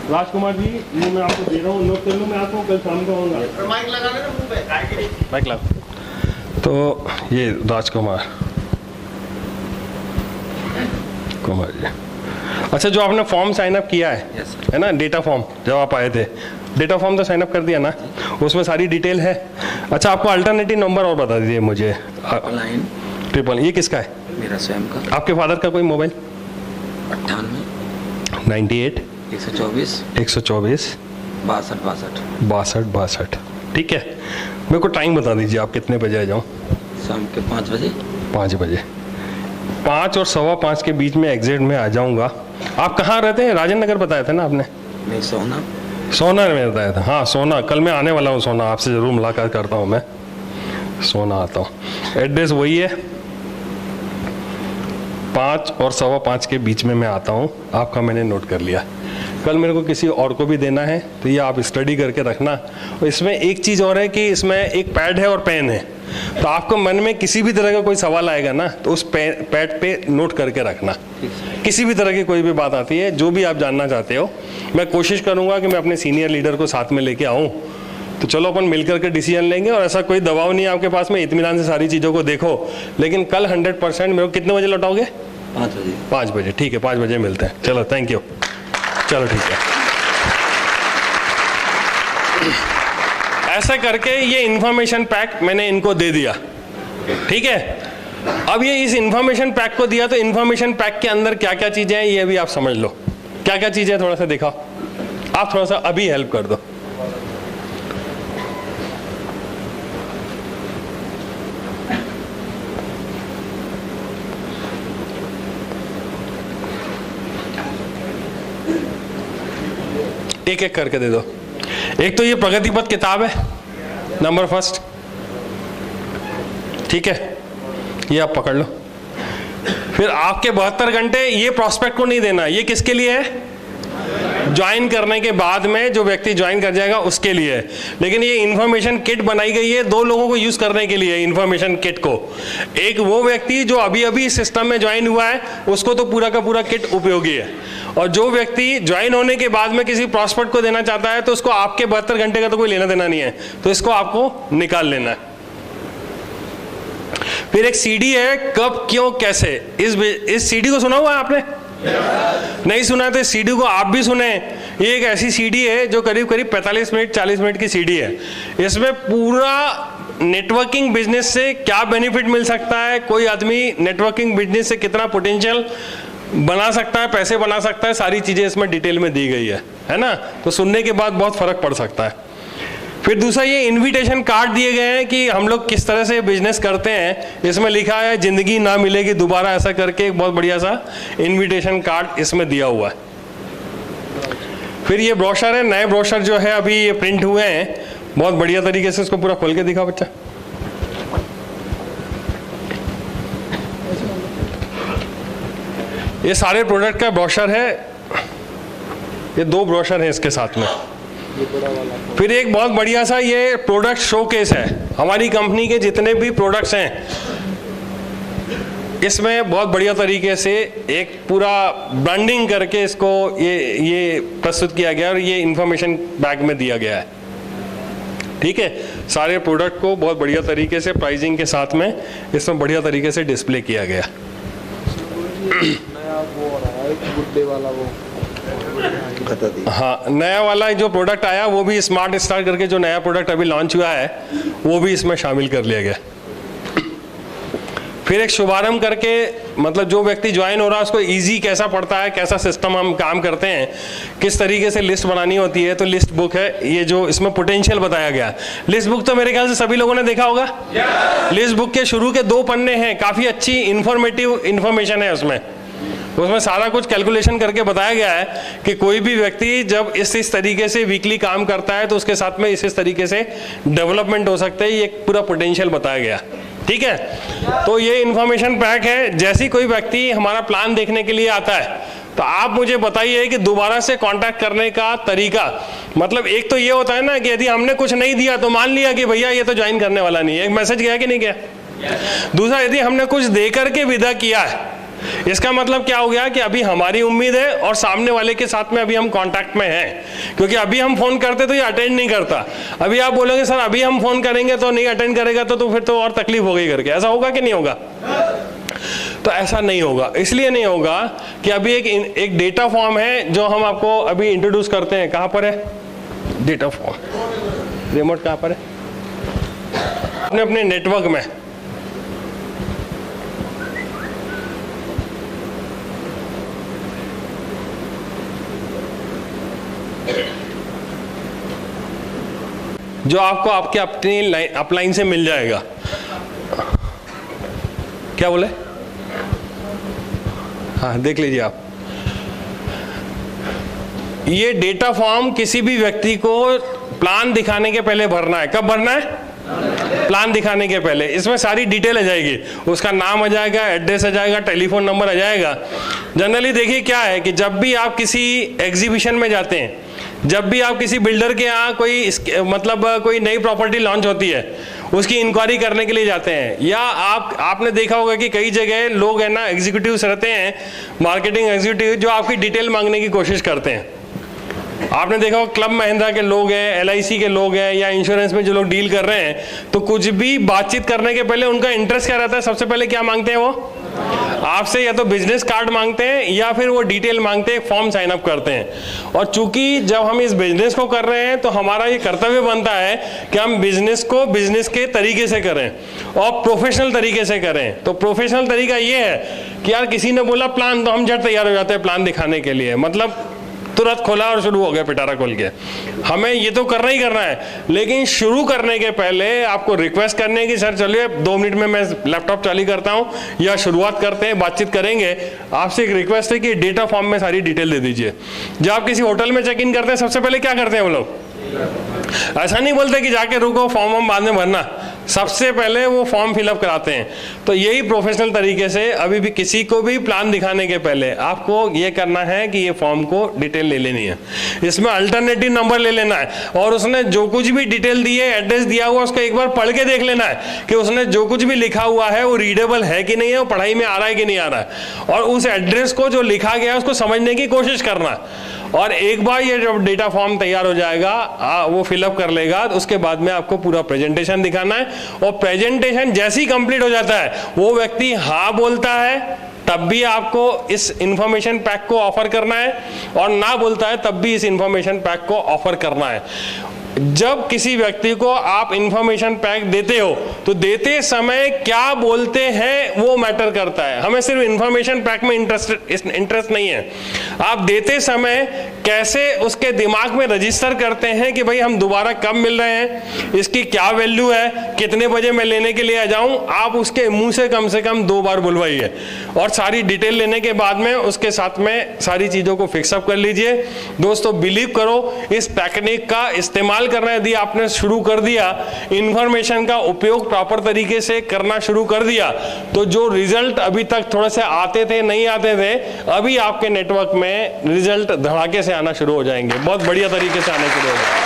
राजकुमार जी, ये मैं आपको दे रहा हूँ, नोट कर लो। मैं आपको कल शाम को आऊँगा। माइक लगा लेना मुंह पे, माइक लगा। तो ये राजकुमार जी, अच्छा, जो आपने फॉर्म साइन अप किया है ना, डेटा फॉर्म, जब आप आए थे, डेटा फॉर्म तो साइन अप कर दिया ना, उसमें सारी डिटेल है। अच्छा, आपको अल्टरनेटिव नंबर और बता दीजिए मुझे। 999, ये किसका है? मेरा स्वयं का। आपके फादर का कोई मोबाइल? 98 124 62 ठीक है। मेरे को टाइम बता दीजिए, आप कितने बजे आ जाऊँ? शाम के 5 बजे। 5 बजे, 5 और 5:15 के बीच में एग्जिट में आ जाऊँगा। आप कहाँ रहते हैं? राजेंद्र नगर बताया था ना आपने? मैं सोना में बताया था। हाँ, सोना। कल मैं आने वाला हूँ सोना, आपसे ज़रूर मुलाकात करता हूँ। मैं सोना आता हूँ। एड्रेस वही है, 5 और 5:15 के बीच में मैं आता हूँ। आपका मैंने नोट कर लिया। कल मेरे को किसी और को भी देना है, तो ये आप स्टडी करके रखना। और इसमें एक चीज़ और है कि इसमें एक पैड है और पेन है, तो आपको मन में किसी भी तरह का कोई सवाल आएगा ना, तो उस पैड पे नोट करके रखना। किसी भी तरह की कोई भी बात आती है, जो भी आप जानना चाहते हो, मैं कोशिश करूँगा कि मैं अपने सीनियर लीडर को साथ में लेके आऊँ। तो चलो अपन मिलकर के डिसीजन लेंगे। और ऐसा कोई दबाव नहीं है आपके पास में, इत्मीनान से सारी चीज़ों को देखो। लेकिन कल 100% मेरे को कितने बजे लौटाओगे? 5 बजे। 5 बजे, ठीक है, 5 बजे मिलते हैं। चलो, थैंक यू। चलो ठीक है। ऐसा करके ये इंफॉर्मेशन पैक मैंने इनको दे दिया, ठीक है। अब ये इस इंफॉर्मेशन पैक को दिया, तो इंफॉर्मेशन पैक के अंदर क्या क्या चीजें हैं ये भी आप समझ लो। क्या क्या चीजें थोड़ा सा दिखाओ, आप थोड़ा सा अभी हेल्प कर दो। एक एक करके दे दो। एक तो ये प्रगति पथ किताब है, नंबर फर्स्ट, ठीक है, ये आप पकड़ लो। फिर आपके 72 घंटे ये प्रॉस्पेक्ट को नहीं देना। ये किसके लिए है? ज्वाइन करने के बाद में जो व्यक्ति ज्वाइन कर जाएगा उसके लिए है। लेकिन ये इंफॉर्मेशन किट बनाई गई है 2 लोगों को यूज करने के लिए। इंफॉर्मेशन किट को एक वो व्यक्ति जो अभी अभी सिस्टम में ज्वाइन हुआ है, उसको तो पूरा का पूरा किट उपयोगी है। और जो व्यक्ति ज्वाइन होने के बाद में किसी प्रॉस्पेक्ट को देना चाहता है, तो उसको आपके 72 घंटे का तो कोई लेना देना नहीं है, तो इसको आपको निकाल लेना है। फिर एक सीडी है, कब क्यों कैसे। इस सीडी को सुना हुआ है आपने? नहीं सुना तो इस सीडी को आप भी सुने। ये एक ऐसी सीडी है जो करीब करीब 45 मिनट 40 मिनट की सीडी है। इसमें पूरा नेटवर्किंग बिजनेस से क्या बेनिफिट मिल सकता है, कोई आदमी नेटवर्किंग बिजनेस से कितना पोटेंशियल बना सकता है, पैसे बना सकता है, सारी चीजें इसमें डिटेल में दी गई है ना। तो सुनने के बाद बहुत फर्क पड़ सकता है। फिर दूसरा ये इनविटेशन कार्ड दिए गए हैं कि हम लोग किस तरह से बिजनेस करते हैं। इसमें लिखा है जिंदगी ना मिलेगी दोबारा, ऐसा करके एक बहुत बढ़िया सा इनविटेशन कार्ड इसमें दिया हुआ है। फिर ये ब्रोशर है, नए ब्रोशर जो है अभी ये प्रिंट हुए हैं बहुत बढ़िया तरीके से। इसको पूरा खोल के दिखा बच्चा। ये सारे प्रोडक्ट का ब्रोशर है, ये 2 ब्रोशर है इसके साथ में। फिर एक बहुत बढ़िया सा ये प्रोडक्ट शोकेस है। हमारी कंपनी के जितने भी प्रोडक्ट्स हैं इसमें बहुत बढ़िया तरीके से एक पूरा ब्रांडिंग करके इसको ये प्रस्तुत किया गया और ये इंफॉर्मेशन बैग में दिया गया है, ठीक है। सारे प्रोडक्ट को बहुत बढ़िया तरीके से प्राइसिंग के साथ में इसमें बढ़िया तरीके से डिस्प्ले किया गया। हाँ, नया वाला जो प्रोडक्ट आया वो भी स्मार्ट स्टार करके जो नया प्रोडक्ट अभी लॉन्च हुआ है वो भी इसमें शामिल कर लिया गया। फिर एक शुभारंभ करके मतलब जो व्यक्ति ज्वाइन हो रहा है उसको इजी कैसा पड़ता है, कैसा सिस्टम हम काम करते हैं, किस तरीके से लिस्ट बनानी होती है। तो लिस्ट बुक है ये जो इसमें पोटेंशियल बताया गया। लिस्ट बुक तो मेरे ख्याल से सभी लोगों ने देखा होगा। लिस्ट बुक के शुरू के 2 पन्ने हैं, काफ़ी अच्छी इंफॉर्मेटिव इंफॉर्मेशन है उसमें सारा कुछ कैलकुलेशन करके बताया गया है कि कोई भी व्यक्ति जब इस तरीके से वीकली काम करता है तो उसके साथ में इस तरीके से डेवलपमेंट हो सकता है। ये पूरा पोटेंशियल बताया गया, ठीक है। तो ये इंफॉर्मेशन पैक है। जैसे कोई व्यक्ति हमारा प्लान देखने के लिए आता है तो आप मुझे बताइए कि दोबारा से कांटेक्ट करने का तरीका। मतलब एक तो ये होता है ना कि यदि हमने कुछ नहीं दिया तो मान लिया कि भैया ये तो ज्वाइन करने वाला नहीं है, एक मैसेज गया कि नहीं गया। दूसरा, यदि हमने कुछ दे करके विदा किया है, इसका मतलब क्या हो गया कि अभी हमारी उम्मीद है और सामने वाले के साथ में अभी हम कांटेक्ट में हैं। क्योंकि अभी हम फोन करते तो ये अटेंड नहीं करता, अभी आप बोलोगे सर अभी हम फोन करेंगे तो नहीं अटेंड करेगा तो फिर तो और तकलीफ हो गई करके। ऐसा होगा कि नहीं होगा? तो ऐसा नहीं होगा। इसलिए नहीं होगा कि अभी एक डेटा फॉर्म है जो हम आपको अभी इंट्रोड्यूस करते हैं। कहां पर है डेटा फॉर्म? रिमोट कहां पर है? अपने नेटवर्क में जो आपको आपके अपनी अपलाइन से मिल जाएगा। क्या बोले? हाँ देख लीजिए आप। ये डेटा फॉर्म किसी भी व्यक्ति को प्लान दिखाने के पहले भरना है। कब भरना है? प्लान दिखाने के पहले। इसमें सारी डिटेल आ जाएगी, उसका नाम आ जाएगा, एड्रेस आ जाएगा, टेलीफोन नंबर आ जाएगा। जनरली देखिए क्या है कि जब भी आप किसी एग्जीबिशन में जाते हैं, जब भी आप किसी बिल्डर के यहाँ कोई नई प्रॉपर्टी लॉन्च होती है उसकी इंक्वायरी करने के लिए जाते हैं, या आपने देखा होगा कि कई जगह लोग है ना एग्जीक्यूटिव्स रहते हैं, मार्केटिंग एग्जीक्यूटिव, जो आपकी डिटेल मांगने की कोशिश करते हैं। आपने देखा होगा क्लब महिंद्रा के लोग हैं, LIC के लोग हैं, या इंश्योरेंस में जो लोग डील कर रहे हैं, तो कुछ भी बातचीत करने के पहले उनका इंटरेस्ट क्या रहता है? सबसे पहले क्या मांगते हैं वो आपसे? या तो बिजनेस कार्ड मांगते हैं या फिर वो डिटेल मांगते हैं, फॉर्म साइन अप करते हैं। और चूंकि जब हम इस बिजनेस को कर रहे हैं तो हमारा ये कर्तव्य बनता है कि हम बिजनेस को बिजनेस के तरीके से करें और प्रोफेशनल तरीके से करें। तो प्रोफेशनल तरीका ये है कि यार किसी ने बोला प्लान, तो हम झट तैयार हो जाते हैं प्लान दिखाने के लिए। मतलब तुरंत खोला और शुरू हो गया पिटारा खोल के। हमें ये तो करना ही करना है, लेकिन शुरू करने के पहले आपको रिक्वेस्ट करने की सर चलिए 2 मिनट में मैं लैपटॉप चालू करता हूँ या शुरुआत करते हैं, बातचीत करेंगे। आपसे एक रिक्वेस्ट है कि डेटा फॉर्म में सारी डिटेल दे दीजिए। जब आप किसी होटल में चेक इन करते हैं सबसे पहले क्या करते हैं वो लोग? ऐसा नहीं बोलते कि जाके रुको फॉर्म हम बाद में भरना, सबसे पहले वो फॉर्म फिलअप कराते हैं। तो यही प्रोफेशनल तरीके से अभी भी किसी को भी प्लान दिखाने के पहले आपको ये करना है कि ये फॉर्म को डिटेल ले लेनी है, इसमें अल्टरनेटिव नंबर ले लेना है, और उसने जो कुछ भी डिटेल दी है, एड्रेस दिया हुआ, उसको एक बार पढ़ के देख लेना है कि उसने जो कुछ भी लिखा हुआ है वो रीडेबल है कि नहीं है, वो पढ़ाई में आ रहा है कि नहीं आ रहा है, और उस एड्रेस को जो लिखा गया है उसको समझने की कोशिश करना है। और एक बार ये जब डेटा फॉर्म तैयार हो जाएगा, वो फिलअप कर लेगा, उसके बाद में आपको पूरा प्रेजेंटेशन दिखाना है। और प्रेजेंटेशन जैसे ही कंप्लीट हो जाता है, वो व्यक्ति हाँ बोलता है तब भी आपको इस इंफॉर्मेशन पैक को ऑफर करना है, और ना बोलता है तब भी इस इंफॉर्मेशन पैक को ऑफर करना है। जब किसी व्यक्ति को आप इंफॉर्मेशन पैक देते हो तो देते समय क्या बोलते हैं वो मैटर करता है। हमें सिर्फ इंफॉर्मेशन पैक में इंटरेस्ट नहीं है, आप देते समय कैसे उसके दिमाग में रजिस्टर करते हैं कि भाई हम दोबारा कब मिल रहे हैं, इसकी क्या वैल्यू है, कितने बजे मैं लेने के लिए आ जाऊं। आप उसके मुंह से कम 2 बार बुलवाइए, और सारी डिटेल लेने के बाद में उसके साथ में सारी चीजों को फिक्सअप कर लीजिए। दोस्तों बिलीव करो, इस टेक्निक का इस्तेमाल करना यदि आपने शुरू कर दिया, इंफॉर्मेशन का उपयोग प्रॉपर तरीके से करना शुरू कर दिया, तो जो रिजल्ट अभी तक थोड़े से आते थे नहीं आते थे, अभी आपके नेटवर्क में रिजल्ट धड़ाके से आना शुरू हो जाएंगे, बहुत बढ़िया तरीके से आने शुरू हो जाएंगे।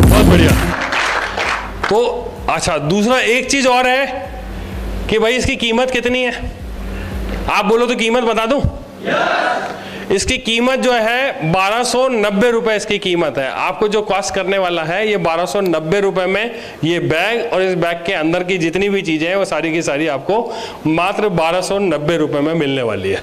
बहुत बढ़िया। तो अच्छा, दूसरा एक चीज और है कि भाई इसकी कीमत कितनी है। आप बोलो तो कीमत बता दूं? इसकी कीमत जो है 1290 रुपए इसकी कीमत है। आपको जो कॉस्ट करने वाला है ये 1290 रुपए में ये बैग और इस बैग के अंदर की जितनी भी चीजें हैं वो सारी की सारी आपको मात्र 1290 रुपए में मिलने वाली है।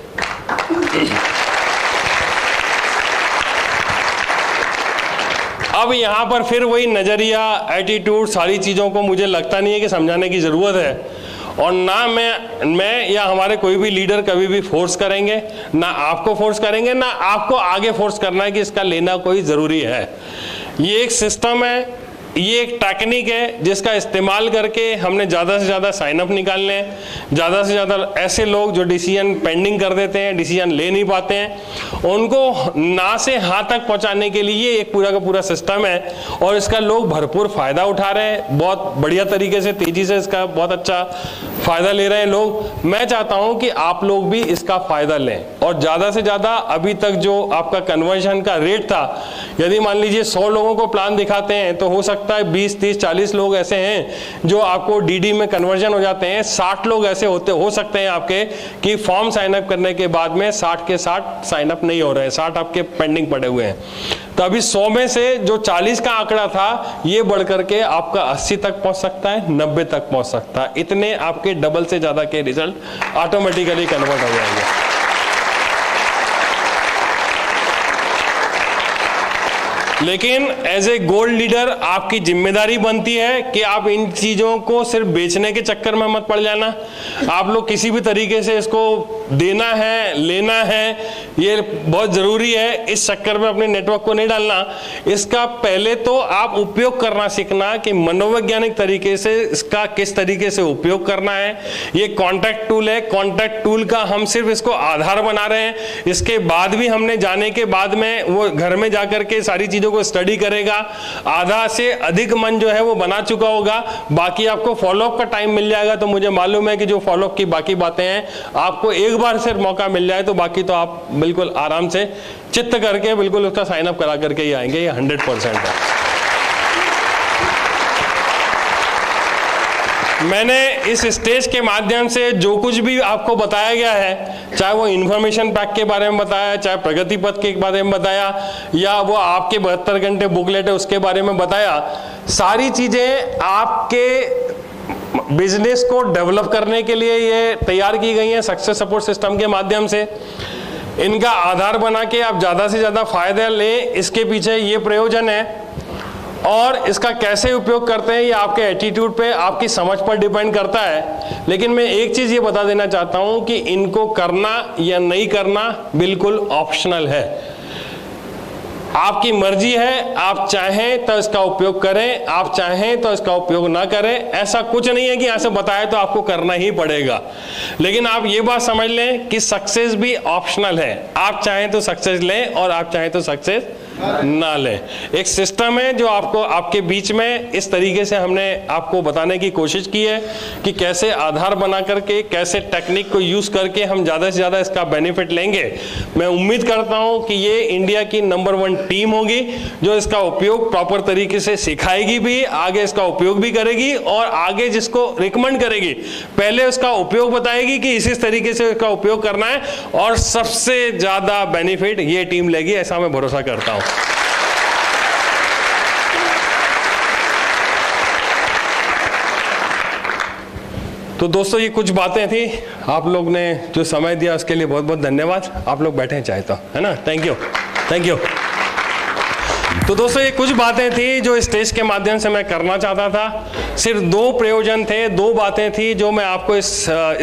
अब यहाँ पर फिर वही नज़रिया, एटीट्यूड, सारी चीज़ों को मुझे लगता नहीं है कि समझाने की ज़रूरत है। और ना मैं या हमारे कोई भी लीडर कभी भी फोर्स करेंगे, ना आपको फोर्स करेंगे, ना आपको आगे फोर्स करना है कि इसका लेना कोई ज़रूरी है। ये एक सिस्टम है, ये एक टेक्निक है जिसका इस्तेमाल करके हमने ज़्यादा से ज़्यादा साइन अप निकालने हैं, ज़्यादा से ज़्यादा ऐसे लोग जो डिसीजन पेंडिंग कर देते हैं, डिसीजन ले नहीं पाते हैं, उनको ना से हाँ तक पहुंचाने के लिए एक पूरा का पूरा सिस्टम है। और इसका लोग भरपूर फ़ायदा उठा रहे हैं, बहुत बढ़िया तरीके से, तेज़ी से इसका बहुत अच्छा फ़ायदा ले रहे हैं लोग। मैं चाहता हूँ कि आप लोग भी इसका फ़ायदा लें और ज़्यादा से ज़्यादा अभी तक जो आपका कन्वर्जन का रेट था, यदि मान लीजिए 100 लोगों को प्लान दिखाते हैं तो हो सकता है 20, 30, 40 लोग ऐसे हैं जो आपको डीडी में कन्वर्जन हो जाते हैं। 60 लोग ऐसे हो सकते हैं आपके कि फॉर्म साइन अप करने के बाद में 60 के 60 साइन अप नहीं हो रहे हैं, 60 आपके पेंडिंग पड़े हुए हैं। तो अभी 100 में से जो 40 का आंकड़ा था, ये बढ़ करके आपका 80 तक पहुंच सकता है, 90 तक पहुंच सकता है। इतने आपके डबल से ज्यादा के रिजल्ट ऑटोमेटिकली कन्वर्ट हो जाएंगे। लेकिन एज ए गोल्ड लीडर आपकी जिम्मेदारी बनती है कि आप इन चीज़ों को सिर्फ बेचने के चक्कर में मत पड़ जाना। आप लोग किसी भी तरीके से इसको देना है, लेना है, ये बहुत ज़रूरी है। इस चक्कर में अपने नेटवर्क को नहीं डालना। इसका पहले तो आप उपयोग करना सीखना कि मनोवैज्ञानिक तरीके से इसका किस तरीके से उपयोग करना है। ये कॉन्टैक्ट टूल है, कॉन्टैक्ट टूल का हम सिर्फ इसको आधार बना रहे हैं। इसके बाद भी हमने जाने के बाद में वो घर में जाकर के सारी चीज़ों को स्टडी करेगा, आधा से अधिक मन जो है वो बना चुका होगा। बाकी आपको फॉलोअप का टाइम मिल जाएगा। तो मुझे मालूम है कि जो फॉलोअप की बाकी बातें हैं, आपको एक बार सिर्फ मौका मिल जाए तो बाकी तो आप बिल्कुल आराम से चित्त करके बिल्कुल उसका साइन अप करा करके ही आएंगे। ये 100% है। मैंने इस स्टेज के माध्यम से जो कुछ भी आपको बताया गया है, चाहे वो इन्फॉर्मेशन पैक के बारे में बताया, चाहे प्रगति पथ के बारे में बताया, या वो आपके 72 घंटे बुकलेट है उसके बारे में बताया, सारी चीजें आपके बिजनेस को डेवलप करने के लिए ये तैयार की गई हैं सक्सेस सपोर्ट सिस्टम के माध्यम से। इनका आधार बना के आप ज़्यादा से ज़्यादा फायदा लें, इसके पीछे ये प्रयोजन है। और इसका कैसे उपयोग करते हैं ये आपके एटीट्यूड पे, आपकी समझ पर डिपेंड करता है। लेकिन मैं एक चीज़ ये बता देना चाहता हूँ कि इनको करना या नहीं करना बिल्कुल ऑप्शनल है, आपकी मर्जी है। आप चाहें तो इसका उपयोग करें, आप चाहें तो इसका उपयोग ना करें। ऐसा कुछ नहीं है कि यहाँ से बताया तो आपको करना ही पड़ेगा। लेकिन आप ये बात समझ लें कि सक्सेस भी ऑप्शनल है। आप चाहें तो सक्सेस लें और आप चाहें तो सक्सेस ना लें। एक सिस्टम है जो आपको आपके बीच में इस तरीके से हमने आपको बताने की कोशिश की है कि कैसे आधार बना करके, कैसे टेक्निक को यूज करके हम ज़्यादा से ज़्यादा इसका बेनिफिट लेंगे। मैं उम्मीद करता हूं कि ये इंडिया की नंबर 1 टीम होगी जो इसका उपयोग प्रॉपर तरीके से सिखाएगी भी, आगे इसका उपयोग भी करेगी और आगे जिसको रिकमेंड करेगी पहले उसका उपयोग बताएगी कि इस तरीके से इसका उपयोग करना है, और सबसे ज़्यादा बेनिफिट ये टीम लेगी, ऐसा मैं भरोसा करता हूँ। तो दोस्तों ये कुछ बातें थी, आप लोग ने जो समय दिया उसके लिए बहुत बहुत धन्यवाद। आप लोग बैठे चाहे तो, है ना। Thank you, thank you. तो दोस्तों ये कुछ बातें थी जो स्टेज के माध्यम से मैं करना चाहता था। सिर्फ 2 प्रयोजन थे, 2 बातें थी जो मैं आपको इस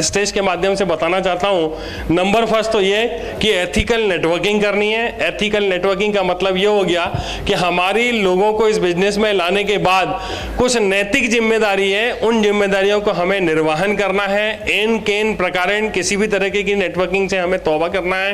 स्टेज के माध्यम से बताना चाहता हूँ। नंबर फर्स्ट तो ये कि एथिकल नेटवर्किंग करनी है। एथिकल नेटवर्किंग का मतलब ये हो गया कि हमारी लोगों को इस बिजनेस में लाने के बाद कुछ नैतिक जिम्मेदारी है, उन जिम्मेदारियों को हमें निर्वहन करना है। एन केन प्रकारेण किसी भी तरीके की नेटवर्किंग से हमें तौबा करना है।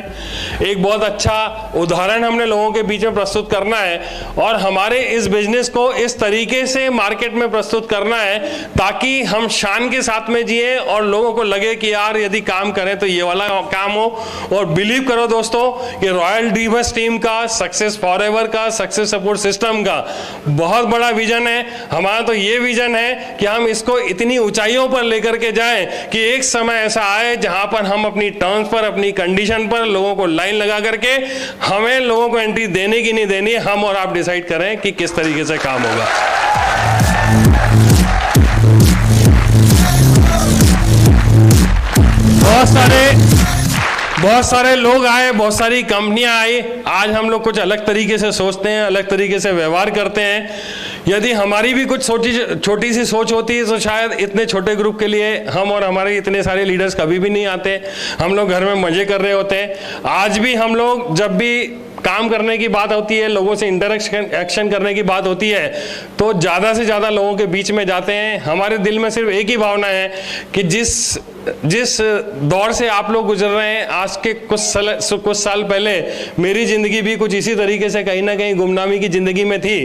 एक बहुत अच्छा उदाहरण हमने लोगों के बीच में प्रस्तुत करना है और हमारे इस बिजनेस को इस तरीके से मार्केट में प्रस्तुत करना है ताकि हम शान के साथ में जिए और लोगों को लगे कि यार यदि काम करें तो ये वाला काम हो। और बिलीव करो दोस्तों कि रॉयल ड्रीमर्स टीम का, सक्सेस फॉरएवर का, सक्सेस सपोर्ट सिस्टम का बहुत बड़ा विजन है। हमारा तो ये विजन है कि हम इसको इतनी ऊंचाइयों पर लेकर के जाएं कि एक समय ऐसा आए जहां पर हम अपनी टर्म्स पर, अपनी कंडीशन पर लोगों को लाइन लगा करके, हमें लोगों को एंट्री देने की नहीं देनी, हम और आप डिसाइड करें कि किस तरीके से काम होगा। बहुत सारे लोग आए, बहुत सारी कंपनियां आई। आज हम लोग कुछ अलग तरीके से सोचते हैं, अलग तरीके से व्यवहार करते हैं। यदि हमारी भी कुछ छोटी सी सोच होती है तो शायद इतने छोटे ग्रुप के लिए हम और हमारे इतने सारे लीडर्स कभी भी नहीं आते। हम लोग घर में मजे कर रहे होते हैं। आज भी हम लोग जब भी काम करने की बात होती है, लोगों से इंटरेक्शन करने की बात होती है, तो ज़्यादा से ज़्यादा लोगों के बीच में जाते हैं। हमारे दिल में सिर्फ एक ही भावना है कि जिस दौर से आप लोग गुजर रहे हैं, आज के कुछ साल पहले मेरी ज़िंदगी भी कुछ इसी तरीके से कहीं ना कहीं गुमनामी की ज़िंदगी में थी।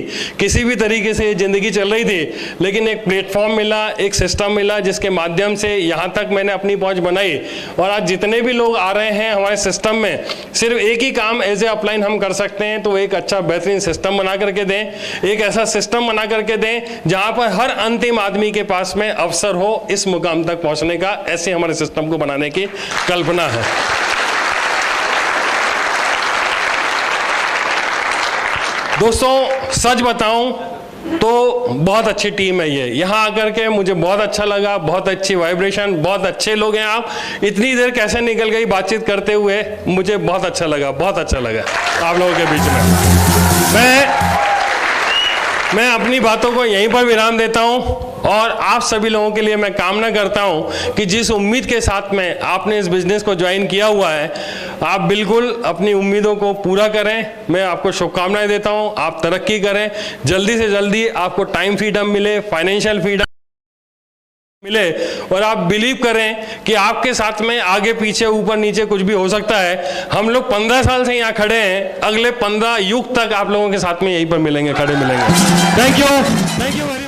किसी भी तरीके से ज़िंदगी चल रही थी, लेकिन एक प्लेटफॉर्म मिला, एक सिस्टम मिला, जिसके माध्यम से यहाँ तक मैंने अपनी पहुँच बनाई। और आज जितने भी लोग आ रहे हैं हमारे सिस्टम में, सिर्फ एक ही काम एज ए अपलाइन हम कर सकते हैं, तो एक अच्छा बेहतरीन सिस्टम बना करके दें। एक ऐसा सिस्टम बना करके दें जहाँ पर हर अंतिम आदमी के पास में अवसर हो इस मुकाम तक पहुँचने का। ऐसे हमारे सिस्टम को बनाने की कल्पना है। दोस्तों सच बताऊं तो बहुत अच्छी टीम है ये। यहाँ आकर के मुझे बहुत अच्छा लगा, बहुत अच्छी वाइब्रेशन, बहुत अच्छे लोग हैं आप। इतनी देर कैसे निकल गई बातचीत करते हुए, मुझे बहुत अच्छा लगा, बहुत अच्छा लगा आप लोगों के बीच में। मैं अपनी बातों को यहीं पर विराम देता हूं और आप सभी लोगों के लिए मैं कामना करता हूं कि जिस उम्मीद के साथ में आपने इस बिजनेस को ज्वाइन किया हुआ है, आप बिल्कुल अपनी उम्मीदों को पूरा करें। मैं आपको शुभकामनाएं देता हूं, आप तरक्की करें, जल्दी से जल्दी आपको टाइम फ्रीडम मिले, फाइनेंशियल फ्रीडम मिले, और आप बिलीव करें कि आपके साथ में आगे पीछे ऊपर नीचे कुछ भी हो सकता है। हम लोग 15 साल से यहाँ खड़े हैं, अगले 15 युग तक आप लोगों के साथ में यहीं पर मिलेंगे, खड़े मिलेंगे। Thank you.